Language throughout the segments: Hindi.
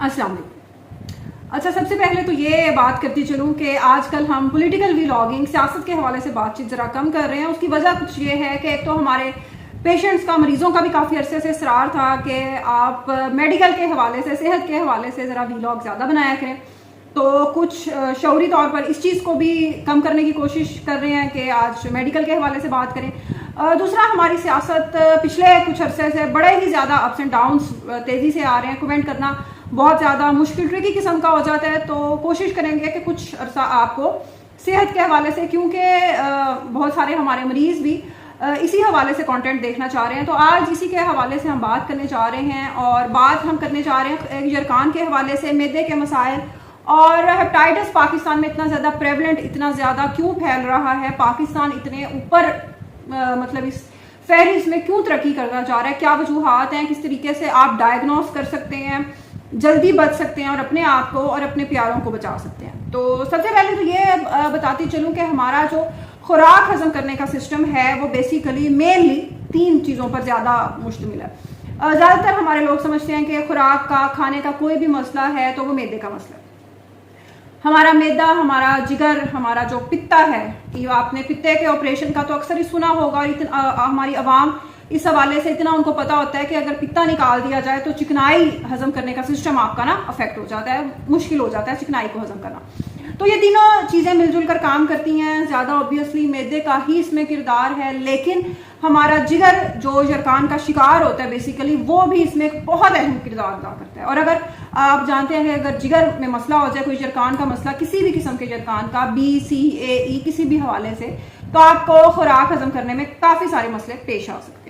अस्सलाम वालेकुम। अच्छा, सबसे पहले तो ये बात करती चलूँ कि आजकल हम पॉलिटिकल व्लॉगिंग, सियासत के हवाले से बातचीत ज़रा कम कर रहे हैं। उसकी वजह कुछ ये है कि एक तो हमारे पेशेंट्स का, मरीजों का भी काफ़ी अरसे से इसरार था कि आप मेडिकल के हवाले से, सेहत के हवाले से ज़रा व्लॉग ज़्यादा बनाया करें। तो कुछ शऊरी तौर पर इस चीज़ को भी कम करने की कोशिश कर रहे हैं कि आज मेडिकल के हवाले से बात करें। दूसरा, हमारी सियासत पिछले कुछ अरसे से बड़े ही ज़्यादा अप्स एंड डाउन्स तेज़ी से आ रहे हैं। कमेंट करना बहुत ज़्यादा मुश्किल, ट्रिकी किस्म का हो जाता है। तो कोशिश करेंगे कि कुछ अरसा आपको सेहत के हवाले से, क्योंकि बहुत सारे हमारे मरीज़ भी इसी हवाले से कंटेंट देखना चाह रहे हैं, तो आज इसी के हवाले से हम बात करने जा रहे हैं। और बात हम करने जा रहे हैं यरकान के हवाले से, मैदे के मसाइल और हेपेटाइटिस पाकिस्तान में इतना ज़्यादा प्रेवलेंट, इतना ज़्यादा क्यों फैल रहा है, पाकिस्तान इतने ऊपर मतलब इस फहरिस्त में क्यों तरक्की करना चाह रहा है, क्या वजूहात हैं, किस तरीके से आप डायग्नोस कर सकते हैं, जल्दी बच सकते हैं और अपने आप को और अपने प्यारों को बचा सकते हैं। तो सबसे पहले तो ये बताती चलूँ कि हमारा जो खुराक हजम करने का सिस्टम है वो बेसिकली मेनली 3 चीज़ों पर ज़्यादा मुश्तमिल है। ज़्यादातर हमारे लोग समझते हैं कि खुराक का, खाने का कोई भी मसला है तो वो मैदे का मसला है। हमारा मैदा, हमारा जिगर, हमारा जो पित्ता है, कि आपने पित्ते के ऑपरेशन का तो अक्सर ही सुना होगा, और हमारी आवाम इस हवाले से इतना उनको पता होता है कि अगर पित्ता निकाल दिया जाए तो चिकनाई हजम करने का सिस्टम आपका ना अफेक्ट हो जाता है, मुश्किल हो जाता है चिकनाई को हजम करना। तो ये तीनों चीज़ें मिलजुल कर काम करती हैं। ज़्यादा ऑब्वियसली मैदे का ही इसमें किरदार है, लेकिन हमारा जिगर जो यरकान का शिकार होता है बेसिकली, वो भी इसमें एक बहुत अहम किरदार अदा करता है। और अगर आप जानते हैं कि अगर जिगर में मसला हो जाए, कोई यरकान का मसला, किसी भी किस्म के यरकान का, B, C, A, E, किसी भी हवाले से, तो आपको खुराक हजम करने में काफ़ी सारे मसले पेश आ सकते हैं।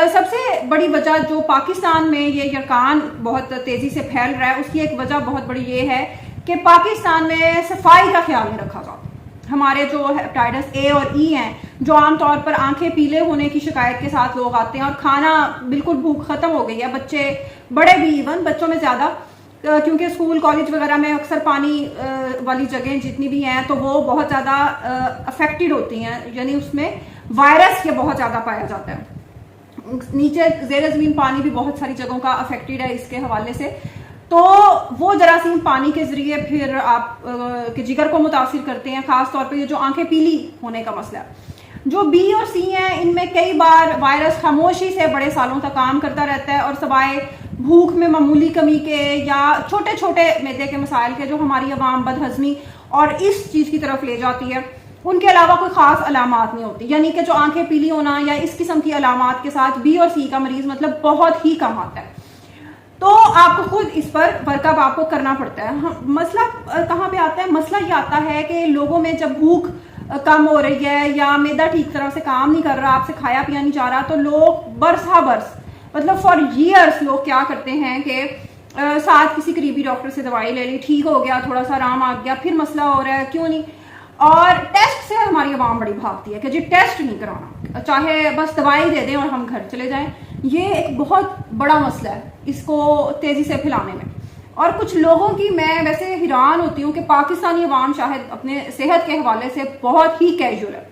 सबसे बड़ी वजह जो पाकिस्तान में ये यरकान बहुत तेज़ी से फैल रहा है, उसकी एक वजह बहुत बड़ी ये है कि पाकिस्तान में सफाई का ख्याल नहीं रखा जाता। हमारे जो हेपेटाइटिस A और E हैं, जो आमतौर पर आंखें पीले होने की शिकायत के साथ लोग आते हैं और खाना बिल्कुल भूख खत्म हो गई है, बच्चे बड़े भी, इवन बच्चों में ज़्यादा, क्योंकि स्कूल कॉलेज वगैरह में अक्सर पानी वाली जगह जितनी भी हैं तो वो बहुत ज़्यादा अफेक्टेड होती हैं, यानी उसमें वायरस ये बहुत ज़्यादा पाया जाता है। नीचे ज़ेर ज़मीन पानी भी बहुत सारी जगहों का अफेक्टेड है इसके हवाले से। तो वो जरासीम पानी के जरिए फिर आप के जिगर को मुतासिर करते हैं, खास तौर पे ये जो आंखें पीली होने का मसला है। जो B और C हैं, इनमें कई बार वायरस खामोशी से बड़े सालों तक काम करता रहता है, और सवाए भूख में मामूली कमी के या छोटे छोटे मैदे के मसाइल के जो हमारी अवाम बदहजमी और इस चीज़ की तरफ ले जाती है, उनके अलावा कोई ख़ास अलामात नहीं होती। यानी कि जो आंखें पीली होना या इस किस्म की अलामात के साथ B और C का मरीज़ मतलब बहुत ही कम आता है। तो आपको खुद इस पर वर्कअप आपको करना पड़ता है। मसला कहाँ पे आता है? मसला ये आता है कि लोगों में जब भूख कम हो रही है या मैदा ठीक तरह से काम नहीं कर रहा, आपसे खाया पिया नहीं जा रहा, तो लोग बरस मतलब फॉर ईयर्स लोग क्या करते हैं कि साथ किसी करीबी डॉक्टर से दवाई ले ली, ठीक हो गया, थोड़ा सा आराम आ गया, फिर मसला हो रहा है, क्यों नहीं। और टेस्ट से हमारी आवाम बड़ी भागती है कि जी टेस्ट नहीं कराना, चाहे बस दवाई दे दें और हम घर चले जाएं। ये एक बहुत बड़ा मसला है इसको तेज़ी से फैलाने में। और कुछ लोगों की मैं वैसे हैरान होती हूँ कि पाकिस्तानी अवाम शायद अपने सेहत के हवाले से बहुत ही कैजुअल है।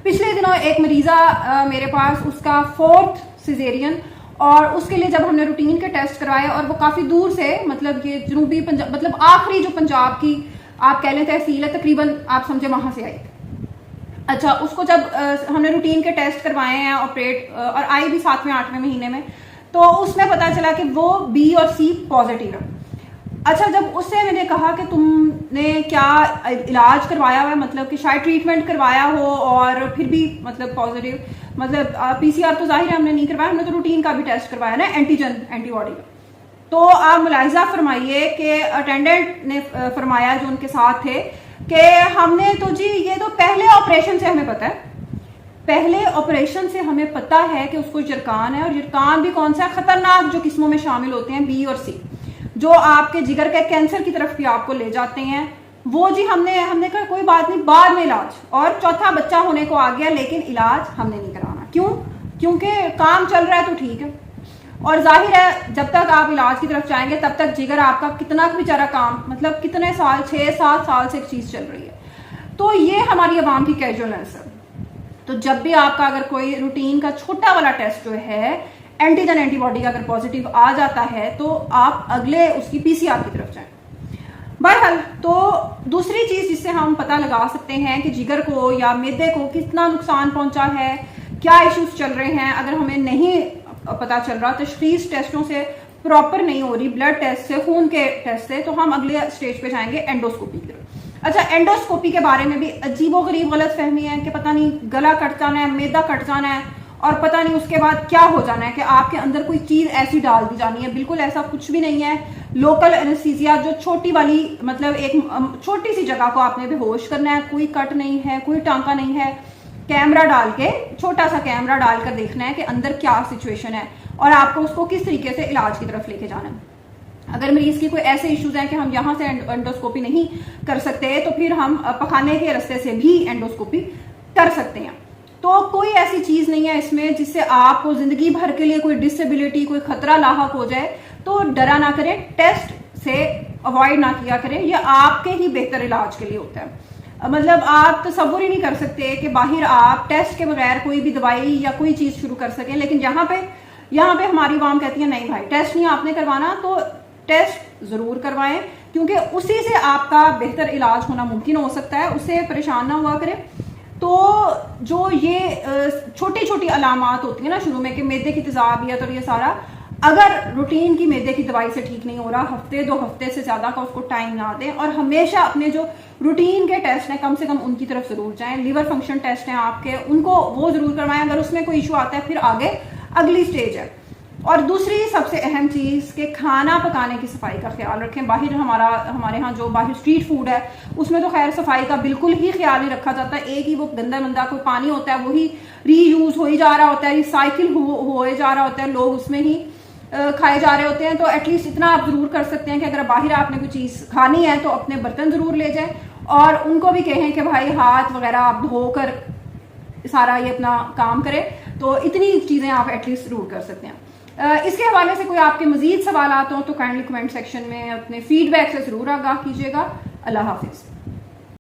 पिछले दिनों एक मरीज़ा मेरे पास, उसका 4th सिजेरियन, और उसके लिए जब हमने रूटीन के टेस्ट करवाए, और वो काफ़ी दूर से, मतलब ये जनूबी पंजाब, मतलब आखिरी जो पंजाब की आप कह लें तहसील है, तकरीबन आप समझे वहाँ से आई। अच्छा, उसको जब हमने रूटीन के टेस्ट करवाए हैं, ऑपरेट, और आई भी 7वें 8वें महीने में, तो उसमें पता चला कि वो B और C पॉजिटिव है। अच्छा, जब उससे मैंने कहा कि तुमने क्या इलाज करवाया हुआ है, मतलब कि शायद ट्रीटमेंट करवाया हो और फिर भी मतलब पॉजिटिव, मतलब PCR तो जाहिर है हमने नहीं करवाया, हमने तो रूटीन का भी टेस्ट करवाया ना, एंटीजन एंटीबॉडी का। तो आप मुलाहिजा फरमाइए कि अटेंडेंट ने फरमाया जो उनके साथ थे कि हमने तो जी, ये तो पहले ऑपरेशन से हमें पता है, पहले ऑपरेशन से हमें पता है कि उसको यरकान है, और यरकान भी कौन सा खतरनाक जो किस्मों में शामिल होते हैं, B और C, जो आपके जिगर के कैंसर की तरफ भी आपको ले जाते हैं। वो जी हमने कहा कोई बात नहीं, बाद में इलाज, और चौथा बच्चा होने को आ गया, लेकिन इलाज हमने नहीं कराना। क्यों? क्योंकि काम चल रहा है तो ठीक है, और जाहिर है जब तक आप इलाज की तरफ जाएंगे तब तक जिगर आपका कितना बेचारा काम, मतलब कितने साल, 6-7 साल से एक चीज़ चल रही है। तो ये हमारी आवाम की कैजुअलनेस है। तो जब भी आपका अगर कोई रूटीन का छोटा वाला टेस्ट जो है एंटीजन एंटीबॉडी का अगर पॉजिटिव आ जाता है तो आप अगले उसकी पीसीआर की तरफ जाएं। बहरहाल, तो दूसरी चीज जिससे हम पता लगा सकते हैं कि जिगर को या मैदे को कितना नुकसान पहुंचा है, क्या इश्यूज चल रहे हैं, अगर हमें नहीं पता चल रहा, तशखीस टेस्टों से प्रॉपर नहीं हो रही, ब्लड टेस्ट से, खून के टेस्ट से, तो हम अगले स्टेज पे जाएंगे एंडोस्कोपी की तरफ। अच्छा, एंडोस्कोपी के बारे में भी अजीबोगरीब गलत फहमी है कि पता नहीं गला कट जाना है, मैदा कट जाना है और पता नहीं उसके बाद क्या हो जाना है कि आपके अंदर कोई चीज ऐसी डाल दी जानी है। बिल्कुल ऐसा कुछ भी नहीं है। लोकल एनेस्थीसिया जो छोटी वाली, मतलब एक छोटी सी जगह को आपने बेहोश करना है, कोई कट नहीं है, कोई टांका नहीं है, कैमरा डाल के, छोटा सा कैमरा डालकर देखना है कि अंदर क्या सिचुएशन है और आपको उसको किस तरीके से इलाज की तरफ लेके जाना है। अगर मरीज की कोई ऐसे इश्यूज हैं कि हम यहाँ से एंडोस्कोपी नहीं कर सकते तो फिर हम पखाने के रास्ते से भी एंडोस्कोपी कर सकते हैं। तो कोई ऐसी चीज नहीं है इसमें जिससे आपको जिंदगी भर के लिए कोई डिसेबिलिटी, कोई खतरा लाहक हो जाए। तो डरा ना करें, टेस्ट से अवॉइड ना किया करें, यह आपके ही बेहतर इलाज के लिए होता है। मतलब आप तसव्वुर ही नहीं कर सकते कि बाहर आप टेस्ट के बगैर कोई भी दवाई या कोई चीज शुरू कर सकें, लेकिन यहाँ पे हमारी वाम कहती है नहीं भाई, टेस्ट नहीं आपने करवाना तो टेस्ट जरूर करवाएं, क्योंकि उसी से आपका बेहतर इलाज होना मुमकिन हो सकता है। उससे परेशान ना हुआ करें। तो जो ये छोटी छोटी अलामात होती है ना शुरू में कि मैदे की तेजाबियत और ये सारा, अगर रूटीन की मैदे की दवाई से ठीक नहीं हो रहा, हफ्ते 2 हफ्ते से ज्यादा का उसको टाइम ना दें और हमेशा अपने जो रूटीन के टेस्ट हैं कम से कम उनकी तरफ जरूर जाएं। लिवर फंक्शन टेस्ट हैं आपके, उनको वो जरूर करवाएं। अगर उसमें कोई इशू आता है फिर आगे अगली स्टेज है। और दूसरी सबसे अहम चीज कि खाना पकाने की सफाई का ख्याल रखें। बाहर हमारे यहाँ जो बाहर स्ट्रीट फूड है उसमें तो खैर सफाई का बिल्कुल ही ख्याल नहीं रखा जाता। एक ही वो गंदा मंदा कोई पानी होता है वही रीयूज हो ही जा रहा होता है, रिसाइकिल हो जा रहा होता है, लोग उसमें ही खाए जा रहे होते हैं। तो एटलीस्ट इतना आप जरूर कर सकते हैं कि अगर बाहर आपने कोई चीज खानी है तो अपने बर्तन जरूर ले जाएं और उनको भी कहें कि भाई हाथ वगैरह आप धोकर सारा ये अपना काम करें। तो इतनी चीजें आप एटलीस्ट जरूर कर सकते हैं। इसके हवाले से कोई आपके मजीद सवाल आते हो तो काइंडली कमेंट सेक्शन में अपने फीडबैक से जरूर आगाह कीजिएगा। अल्लाह हाफिज।